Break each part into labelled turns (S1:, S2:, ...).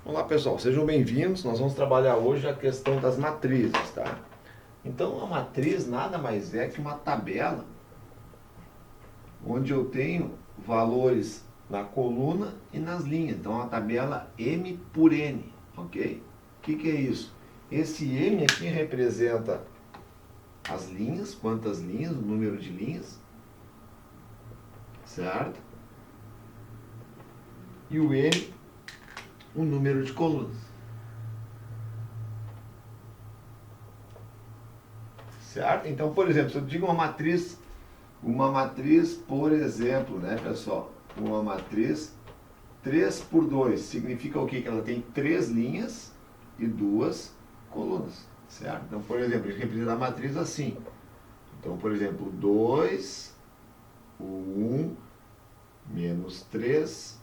S1: Olá pessoal, sejam bem-vindos. Nós vamos trabalhar hoje a questão das matrizes, tá? Então a matriz nada mais é que uma tabela onde eu tenho valores na coluna e nas linhas. Então a tabela M por N, ok? O que é isso? Esse M aqui representa as linhas, quantas linhas, o número de linhas, certo? E o N, o número de colunas. Certo? Então, por exemplo, se eu digo uma matriz, por exemplo, né, pessoal? Uma matriz 3 por 2 significa o quê? Que ela tem 3 linhas e 2 colunas, certo? Então, por exemplo, a gente representa a matriz assim. Então, por exemplo, 2, o 1, menos 3,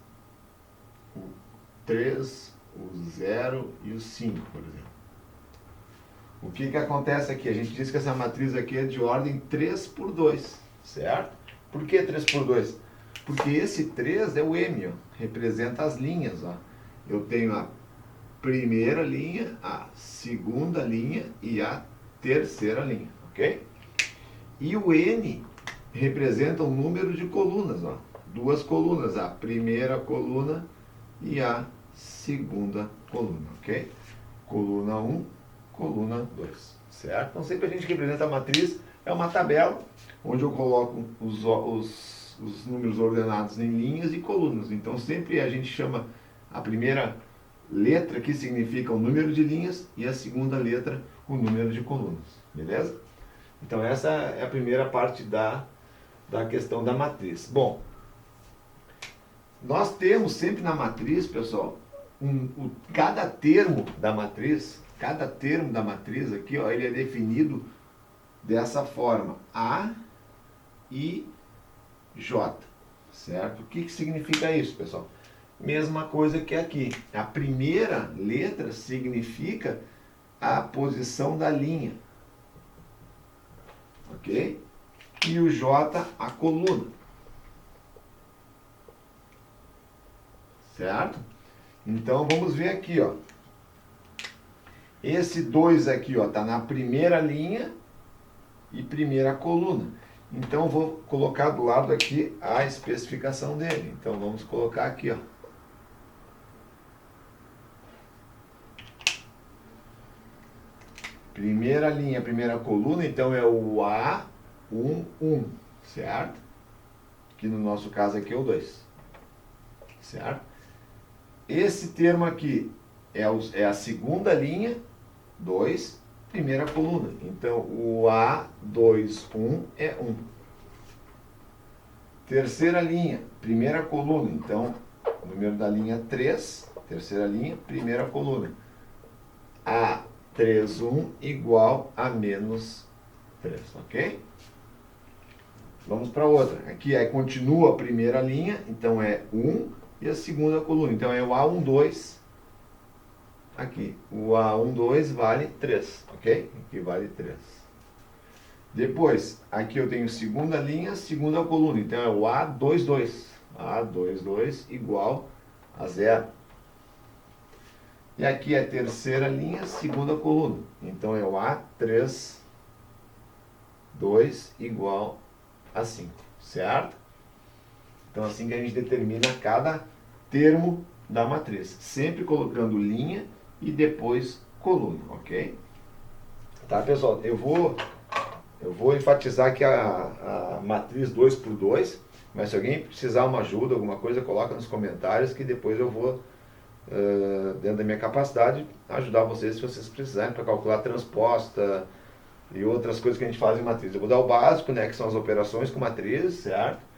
S1: o 3, o 0 e o 5, por exemplo. O que acontece aqui? A gente diz que essa matriz aqui é de ordem 3 por 2, certo? Por que 3 por 2? Porque esse 3 é o M, ó, representa as linhas. Ó. Eu tenho a primeira linha, a segunda linha e a terceira linha, ok? E o N representa o número de colunas, ó, duas colunas, a primeira coluna e a segunda coluna, ok? Coluna 1, coluna 2, certo? Então sempre a gente representa a matriz, é uma tabela onde eu coloco os números ordenados em linhas e colunas. Então sempre a gente chama a primeira letra que significa o número de linhas e a segunda letra o número de colunas, beleza? Então essa é a primeira parte da questão da matriz. Bom, nós temos sempre na matriz, pessoal, cada termo da matriz aqui, ó, ele é definido dessa forma, A e J, certo? O que significa isso, pessoal? Mesma coisa que aqui. A primeira letra significa a posição da linha, ok? E o J, a coluna, certo? Então vamos ver aqui, ó. Esse 2 aqui, ó, tá na primeira linha e primeira coluna. Então vou colocar do lado aqui a especificação dele. Então vamos colocar aqui, ó. Primeira linha, primeira coluna, então é o A11, certo? Que no nosso caso aqui é o 2, certo? Esse termo aqui é a segunda linha, 2, primeira coluna. Então o A21 é 1. Terceira linha, primeira coluna. Então o número da linha 3, terceira linha, primeira coluna. A31 igual a menos 3, ok? Vamos para outra. Aqui continua a primeira linha, então é 1 e a segunda coluna. Então é o A12 aqui. O A12 vale 3, ok? Aqui vale 3. Depois, aqui eu tenho segunda linha, segunda coluna. Então é o A22. A22 igual a 0. E aqui é a terceira linha, segunda coluna. Então é o A32 igual a 5, certo? Então assim que a gente determina cada termo da matriz. Sempre colocando linha e depois coluna, ok? Tá, pessoal? Eu vou enfatizar aqui a matriz 2 por 2, mas se alguém precisar uma ajuda, alguma coisa, coloca nos comentários que depois eu vou, dentro da minha capacidade, ajudar vocês se vocês precisarem para calcular transposta e outras coisas que a gente faz em matriz. Eu vou dar o básico, né, que são as operações com matriz, certo?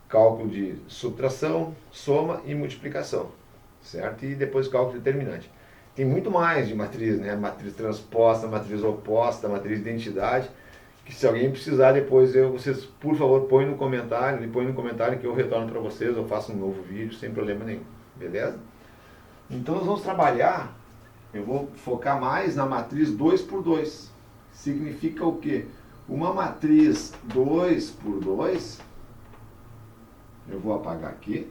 S1: Cálculo de subtração, soma e multiplicação, certo? E depois cálculo determinante. Tem muito mais de matriz, né? Matriz transposta, matriz oposta, matriz de identidade, que se alguém precisar depois, vocês, por favor, põem no comentário que eu retorno para vocês, eu faço um novo vídeo, sem problema nenhum, beleza? Então nós vamos trabalhar, eu vou focar mais na matriz 2 por 2. Significa o quê? Uma matriz 2 por 2, eu vou apagar aqui,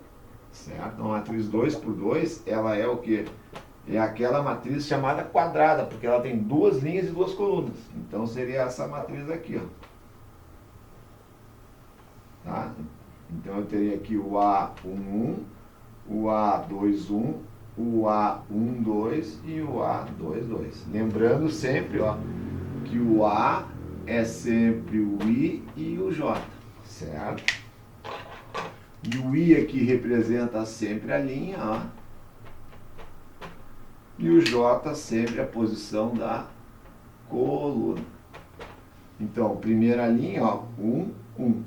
S1: certo? Uma matriz 2 por 2, ela é o quê? é aquela matriz chamada quadrada, porque ela tem duas linhas e duas colunas. Então seria essa matriz aqui, ó. Tá? Então eu teria aqui o A11, o A21, o A12 e o A22. Lembrando sempre, ó, que o A é sempre o I e o J, certo? E o I aqui representa sempre a linha, ó. E o J sempre a posição da coluna. Então, primeira linha, ó, 1, 1.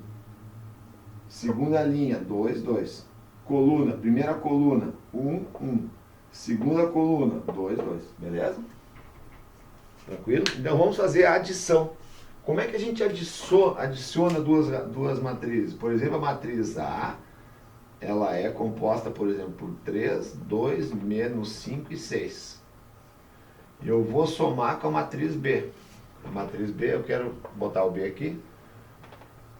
S1: Segunda linha, 2, 2. Coluna, primeira coluna, 1, 1. Segunda coluna, 2, 2. Beleza? Tranquilo? Então vamos fazer a adição. Como é que a gente adiciona duas matrizes? Por exemplo, a matriz A, ela é composta, por exemplo, por 3, 2, menos 5 e 6. E eu vou somar com a matriz B. A matriz B, eu quero botar o B aqui.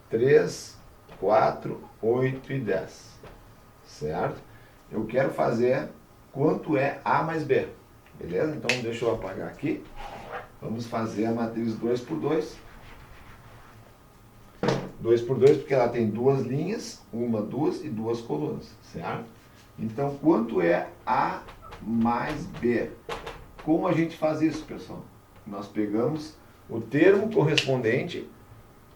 S1: 3, 4, 8 e 10. Certo? Eu quero fazer quanto é A mais B. Beleza? Então deixa eu apagar aqui. Vamos fazer a matriz 2 por 2. 2 por 2 porque ela tem duas linhas, uma, duas e duas colunas, certo? Então, quanto é A mais B? Como a gente faz isso, pessoal? Nós pegamos o termo correspondente,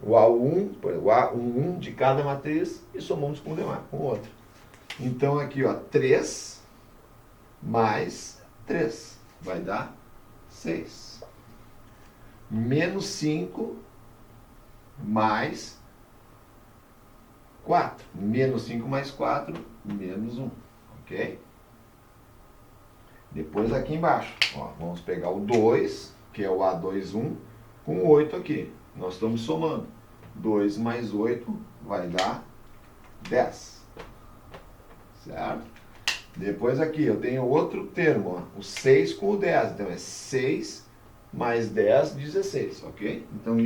S1: o A11 de cada matriz e somamos com o outro. Então, aqui, ó, 3 mais 3 vai dar 6. Menos 5 mais 4. Menos 5 mais 4, menos 1. Ok? Depois aqui embaixo, ó, vamos pegar o 2, que é o A21, com o 8 aqui. Nós estamos somando. 2 mais 8 vai dar 10. Certo? Depois aqui eu tenho outro termo, ó, o 6 com o 10. Então é 6 mais 10, 16, ok? Então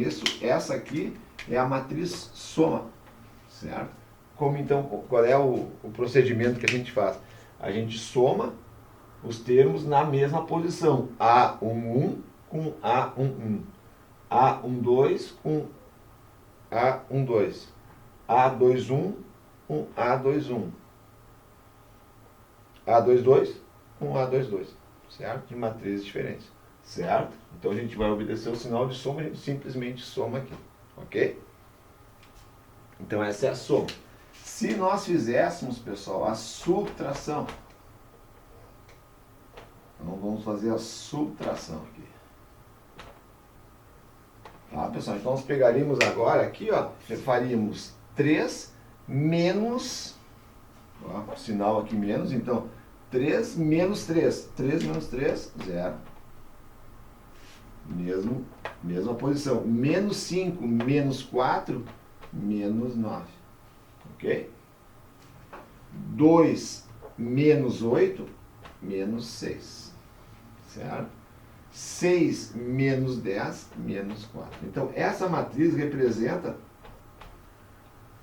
S1: essa aqui é a matriz soma, certo? Como então, qual é o procedimento que a gente faz? A gente soma os termos na mesma posição. A11 com A11. A12 com A12. A21 com A21. A22 com A22. Certo? De matrizes diferentes. Certo? Então a gente vai obedecer o sinal de soma, a gente simplesmente soma aqui. Ok? Então essa é a soma. Se nós fizéssemos, pessoal, a subtração, então vamos fazer a subtração aqui. Tá, pessoal? Então nós pegaríamos agora aqui, ó, faríamos 3 menos, ó, sinal aqui menos, então 3 menos 3. 3 menos 3, 0. Mesma posição. Menos 5 menos 4, menos 9. Ok? 2 menos 8, menos 6. Certo? 6 menos 10, menos 4. Então, essa matriz representa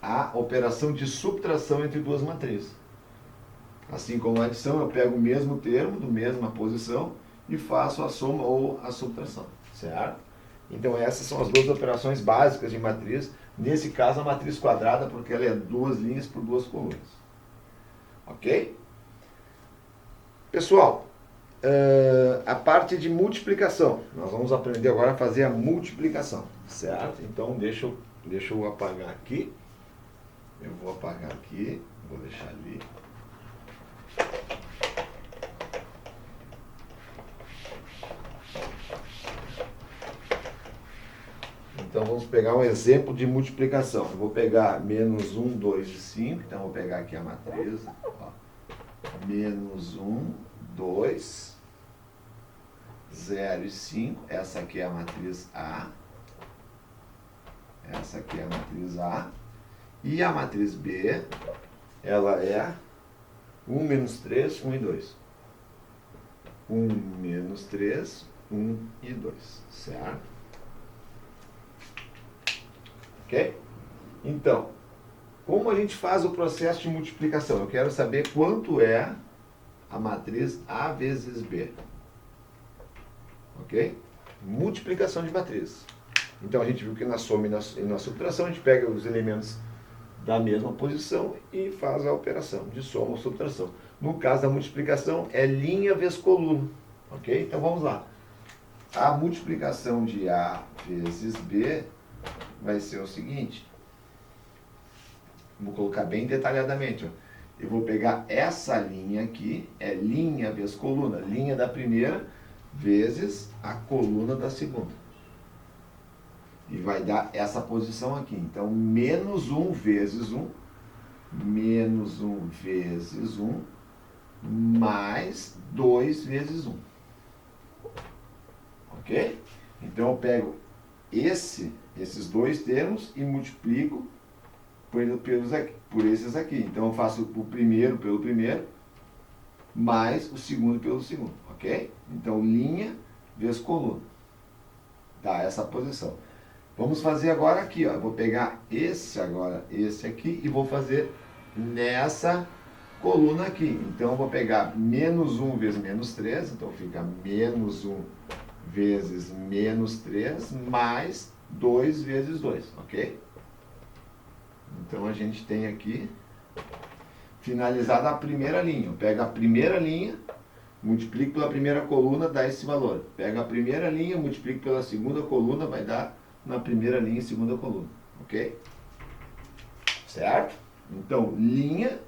S1: a operação de subtração entre duas matrizes. Assim como a adição, eu pego o mesmo termo, do mesma posição, e faço a soma ou a subtração. Certo? Então, essas são as duas operações básicas de matriz. Nesse caso, a matriz quadrada, porque ela é duas linhas por duas colunas. Ok? Pessoal, a parte de multiplicação. Nós vamos aprender agora a fazer a multiplicação. Certo? Então, deixa eu apagar aqui. Eu vou apagar aqui. Vou deixar ali. Então, vamos pegar um exemplo de multiplicação. Eu vou pegar menos 1, 2 e 5. Então, vou pegar aqui a matriz. Ó. Menos 1, 2, 0 e 5. Essa aqui é a matriz A. Essa aqui é a matriz A. E a matriz B, ela é 1 menos 3, 1 e 2. 1 menos 3, 1 e 2. Certo? Ok? Então, como a gente faz o processo de multiplicação? Eu quero saber quanto é a matriz A vezes B. Ok? Multiplicação de matriz. Então a gente viu que na soma e na subtração a gente pega os elementos da mesma posição e faz a operação de soma ou subtração. No caso da multiplicação é linha vezes coluna. Ok? Então vamos lá. A multiplicação de A vezes B vai ser o seguinte. Vou colocar bem detalhadamente. Ó. Eu vou pegar essa linha aqui, é linha vezes coluna. Linha da primeira vezes a coluna da segunda. E vai dar essa posição aqui. Então, menos 1 vezes 1, menos 1 vezes 1, mais 2 vezes 1. Ok? Então, eu pego esses dois termos e multiplico por esses aqui. Então, eu faço o primeiro pelo primeiro, mais o segundo pelo segundo. Ok? Então, linha vezes coluna. Dá essa posição. Vamos fazer agora aqui, ó. Eu vou pegar esse aqui e vou fazer nessa coluna aqui. Então, eu vou pegar menos 1 vezes menos 3, então fica menos 1 vezes menos 3, mais 2 vezes 2, ok? Então, a gente tem aqui finalizada a primeira linha. Eu pego a primeira linha, multiplico pela primeira coluna, dá esse valor. Pego a primeira linha, multiplico pela segunda coluna, vai dar na primeira linha e segunda coluna, ok? Certo? Então, linha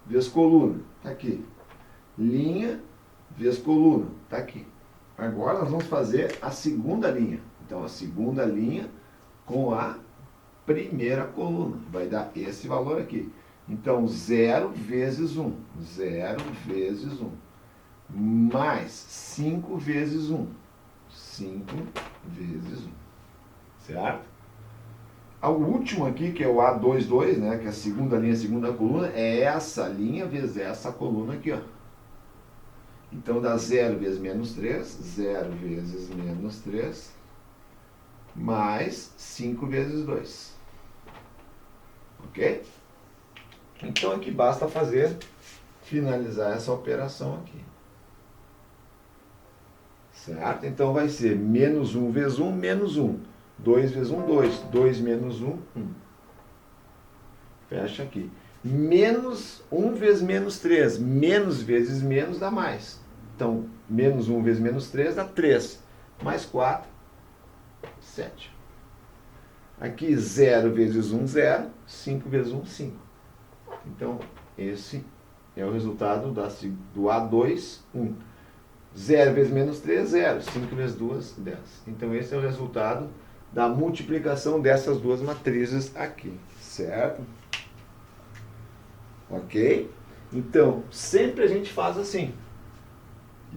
S1: vezes coluna, tá aqui. Linha vezes coluna, tá aqui. Agora nós vamos fazer a segunda linha. Então, a segunda linha com a primeira coluna, vai dar esse valor aqui. Então, 0 vezes 1, 0 vezes 1, mais 5 vezes 1, 5 vezes 1. Certo? O último aqui, que é o A22, né, que é a segunda linha, a segunda coluna, é essa linha vezes essa coluna aqui, ó. Então dá 0 vezes menos 3, 0 vezes menos 3, mais 5 vezes 2. Ok? Então aqui basta finalizar essa operação aqui. Certo? Então vai ser menos 1 vezes 1, menos 1. 2 vezes 1, 2. 2 menos 1, 1. Fecha aqui. Menos 1 vezes menos 3. Menos vezes menos dá mais. Então, menos 1 vezes menos 3 dá 3. Mais 4, 7. Aqui, 0 vezes 1, 0. 5 vezes 1, 5. Então, esse é o resultado do A2, 1. 0 vezes menos 3, 0. 5 vezes 2, 10. Então, esse é o resultado da multiplicação dessas duas matrizes aqui, certo? Ok? Então, sempre a gente faz assim.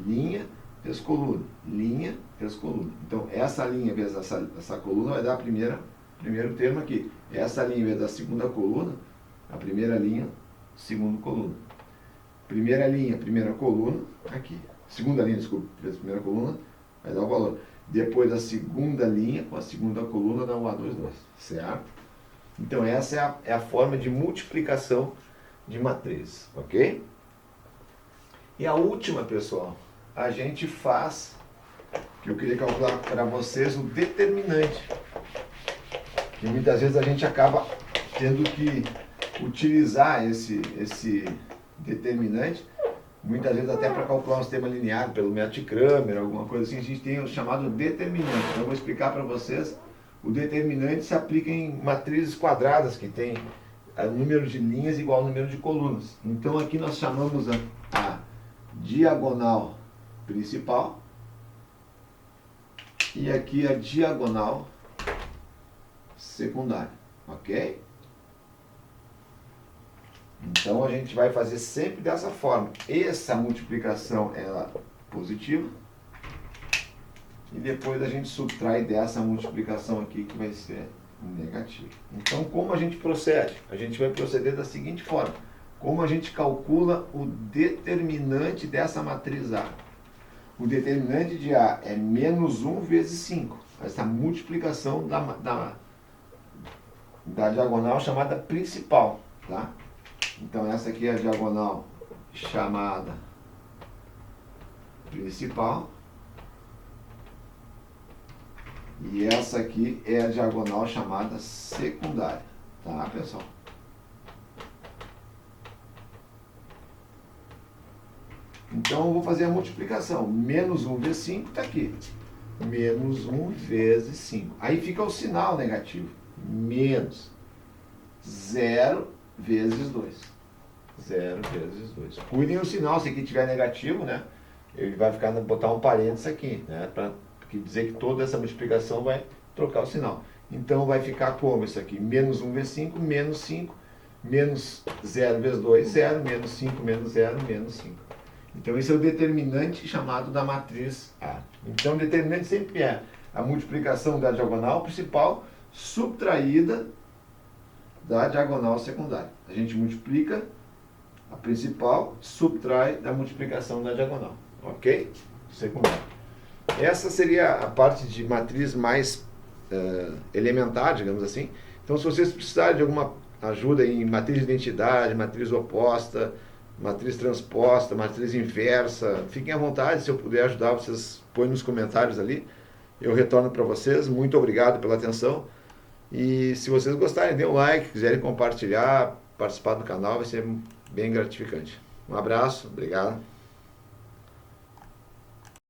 S1: Linha vezes coluna, linha vezes coluna. Então, essa linha vezes essa coluna vai dar primeiro termo aqui. Essa linha vezes a segunda coluna, a primeira linha, segunda coluna. Primeira linha, primeira coluna, aqui. Segunda linha, desculpa, vezes a primeira coluna, vai dar o valor. Depois da segunda linha, com a segunda coluna, dá um A22, certo? Então, essa é a forma de multiplicação de matrizes, ok? E a última, pessoal, a gente faz, que eu queria calcular para vocês, o determinante. Que muitas vezes a gente acaba tendo que utilizar esse determinante, muitas vezes até para calcular um sistema linear, pelo método de Cramer, alguma coisa assim, a gente tem o chamado determinante. Então eu vou explicar para vocês, o determinante se aplica em matrizes quadradas, que tem o número de linhas igual ao número de colunas. Então aqui nós chamamos a diagonal principal, e aqui a diagonal secundária, ok? Então, a gente vai fazer sempre dessa forma. Essa multiplicação, ela é positiva. E depois a gente subtrai dessa multiplicação aqui, que vai ser negativa. Então, como a gente procede? A gente vai proceder da seguinte forma. Como a gente calcula o determinante dessa matriz A? O determinante de A é menos 1 vezes 5. Essa multiplicação da diagonal chamada principal, tá? Então, essa aqui é a diagonal chamada principal. E essa aqui é a diagonal chamada secundária. Tá, pessoal? Então, eu vou fazer a multiplicação. Menos 1 vezes 5 está aqui. Menos 1 vezes 5. Aí fica o sinal negativo. Menos 0 vezes 2. 0 vezes 2. Cuidem o sinal, se aqui tiver negativo, né? Ele vai botar um parênteses aqui, né? Para dizer que toda essa multiplicação vai trocar o sinal. Então, vai ficar como isso aqui? Menos 1 vezes 5, menos 5. Menos 0 vezes 2, 0. Menos 5, menos 0, menos 5. Então, esse é o determinante chamado da matriz A. Então, o determinante sempre é a multiplicação da diagonal principal subtraída da diagonal secundária. A gente multiplica a principal, subtrai da multiplicação da diagonal. Ok? Secundária. Essa seria a parte de matriz mais elementar, digamos assim. Então, se vocês precisarem de alguma ajuda em matriz de identidade, matriz oposta, matriz transposta, matriz inversa, fiquem à vontade, se eu puder ajudar, vocês põem nos comentários ali, eu retorno para vocês. Muito obrigado pela atenção, e se vocês gostarem, dê um like, quiserem compartilhar, participar do canal, vai ser bem gratificante. Um abraço, obrigado.